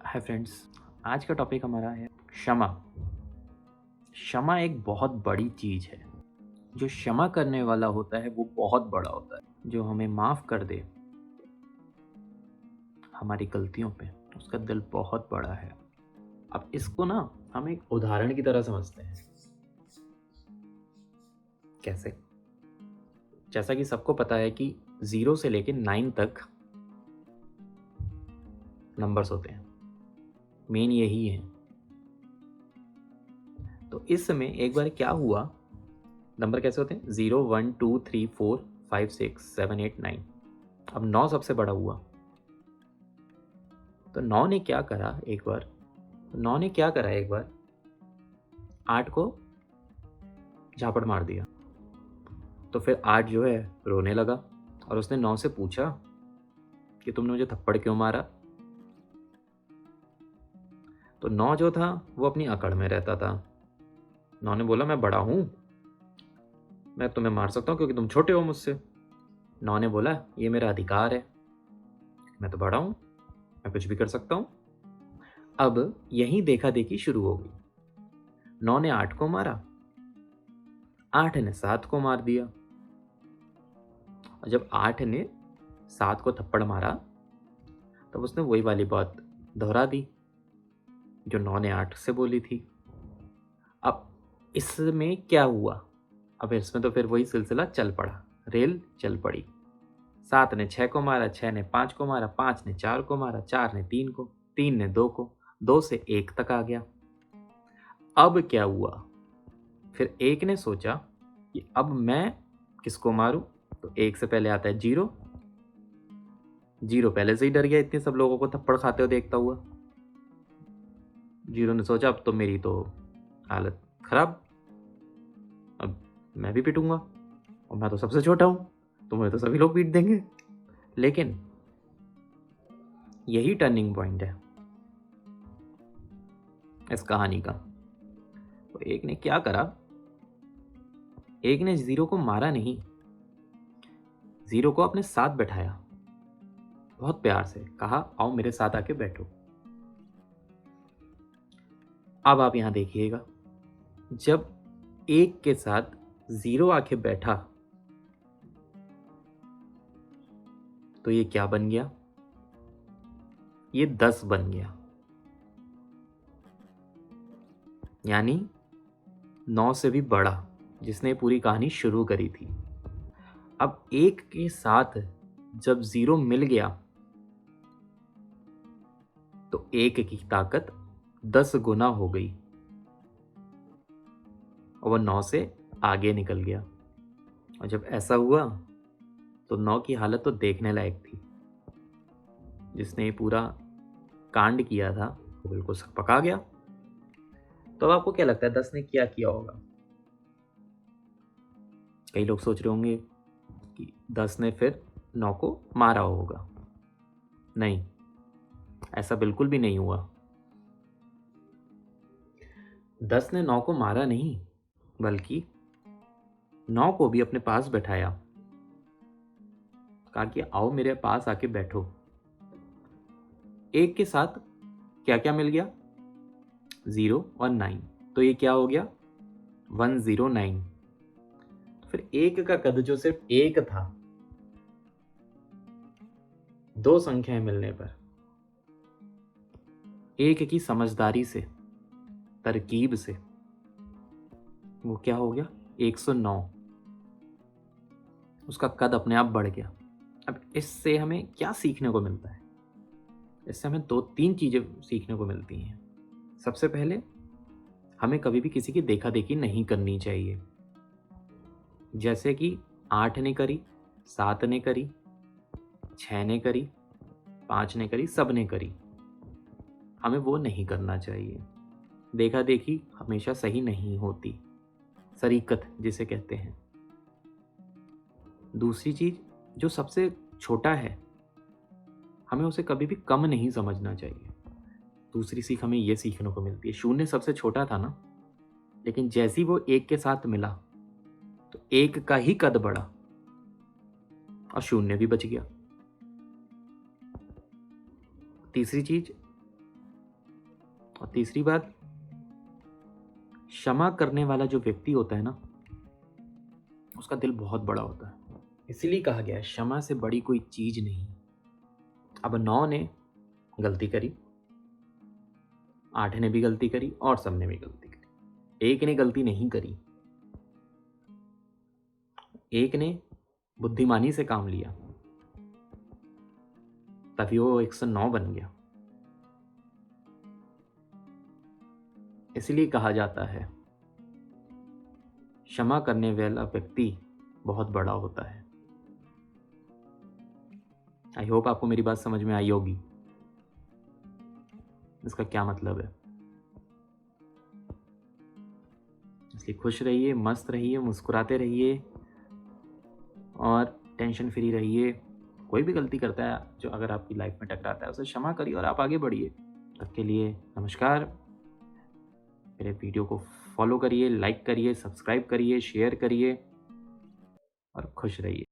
Hi friends. आज का topic हमारा है क्षमा। क्षमा एक बहुत बड़ी चीज़ है। जो क्षमा करने वाला होता है वो बहुत बड़ा होता है। जो हमें माफ़ कर दे हमारी गलतियों पे, उसका दिल बहुत बड़ा है। अब इसको ना हम एक उदाहरण की तरह समझते हैं। कैसे? जैसा कि सबको पता है कि 0 से लेके 9 तक नंबर्स होते हैं। मेन यही है। तो इस समय एक बार क्या हुआ, नंबर कैसे होते हैं? 0 1 2 3 4 5 6 7 8 9। अब 9 सबसे बड़ा हुआ। तो 9 ने क्या करा एक बार? 8 को झापड़ मार दिया। तो फिर 8 जो है रोने लगा और उसने 9 से पूछा कि तुमने मुझे थप्पड़ क्यों मारा? तो 9 जो था वो अपनी अकड़ में रहता था। 9 ने बोला मैं बड़ा हूं, मैं तुम्हें मार सकता हूं क्योंकि तुम छोटे हो मुझसे। 9 ने बोला ये मेरा अधिकार है, मैं तो बड़ा हूं, मैं कुछ भी कर सकता हूं। अब यही देखा देखी शुरू हो गई। 9 ने 8 को मारा, 8 ने 7 को मार दिया। और जब 8 ने 7 को थप्पड़ मारा तब उसने वही वाली बात दोहरा दी जो 9 ने 8 से बोली थी। अब इसमें क्या हुआ? अब इसमें तो फिर वही सिलसिला चल पड़ा, रेल चल पड़ी। 7 ने 6 को मारा, 6 ने 5 को मारा, 5 ने 4 को मारा, 4 ने 3 को, 3 ने 2 को, 2 से 1 तक आ गया। अब क्या हुआ? फिर 1 ने सोचा कि अब मैं किसको मारूं? तो 1 से पहले आता है 0। 0 पहले से ही डर गया इतने सब लोगों को थप्पड़ खाते हुए देखता हुआ। 0 ने सोचा अब तो मेरी तो हालत खराब, अब मैं भी पिटूंगा और मैं तो सबसे छोटा हूं, तो मुझे तो सभी लोग पीट देंगे। लेकिन यही टर्निंग पॉइंट है इस कहानी का। तो 1 ने क्या करा? 1 ने 0 को मारा नहीं, 0 को अपने साथ बैठाया, बहुत प्यार से कहा आओ मेरे साथ आके बैठो। अब आप यहां देखिएगा, जब 1 के साथ 0 आके बैठा तो ये क्या बन गया? ये 10 बन गया। यानी 9 से भी बड़ा, जिसने पूरी कहानी शुरू करी थी। अब 1 के साथ जब 0 मिल गया तो 1 की ताकत 10 गुना हो गई और वह 9 से आगे निकल गया। और जब ऐसा हुआ तो 9 की हालत तो देखने लायक थी। जिसने ये पूरा कांड किया था वो बिल्कुल सकपका गया। तो अब आपको क्या लगता है 10 ने क्या किया होगा? कई लोग सोच रहे होंगे कि 10 ने फिर 9 को मारा होगा। नहीं, ऐसा बिल्कुल भी नहीं हुआ। 10 ने 9 को मारा नहीं, बल्कि 9 को भी अपने पास बैठाया, कहा कि आओ मेरे पास आके बैठो। 1 के साथ क्या क्या मिल गया? 0 और 9, तो ये क्या हो गया? 109। फिर 1 का कद जो सिर्फ 1 था, 2 संख्याएं मिलने पर 1 की समझदारी से, तरकीब से वो क्या हो गया? 109। उसका कद अपने आप बढ़ गया। अब इससे हमें क्या सीखने को मिलता है? इससे हमें 2-3 चीजें सीखने को मिलती हैं। सबसे पहले, हमें कभी भी किसी की देखा देखी नहीं करनी चाहिए। जैसे कि 8 ने करी, 7 ने करी, 6 ने करी, 5 ने करी, सब ने करी। हमें वो नहीं करना चाहिए। देखा देखी हमेशा सही नहीं होती, सरीकत जिसे कहते हैं। दूसरी चीज, जो सबसे छोटा है हमें उसे कभी भी कम नहीं समझना चाहिए। दूसरी सीख हमें यह सीखने को मिलती है, शून्य सबसे छोटा था ना, लेकिन जैसी वो 1 के साथ मिला तो 1 का ही कद बढ़ा और शून्य भी बच गया। तीसरी चीज, और तीसरी बात, क्षमा करने वाला जो व्यक्ति होता है ना, उसका दिल बहुत बड़ा होता है। इसीलिए कहा गया है क्षमा से बड़ी कोई चीज नहीं। अब 9 ने गलती करी, 8 ने भी गलती करी और सब ने भी गलती करी। एक ने गलती नहीं करी, एक ने बुद्धिमानी से काम लिया, तभी वो 109 बन गया। इसलिए कहा जाता है क्षमा करने वाला व्यक्ति बहुत बड़ा होता है। आई होप आपको मेरी बात समझ में आई होगी, इसका क्या मतलब है। इसलिए खुश रहिए, मस्त रहिए, मुस्कुराते रहिए और टेंशन फ्री रहिए। कोई भी गलती करता है जो अगर आपकी लाइफ में टकराता है, उसे क्षमा करिए और आप आगे बढ़िए। तब के लिए नमस्कार। मेरे वीडियो को फॉलो करिए, लाइक करिए, सब्सक्राइब करिए, शेयर करिए और खुश रहिए।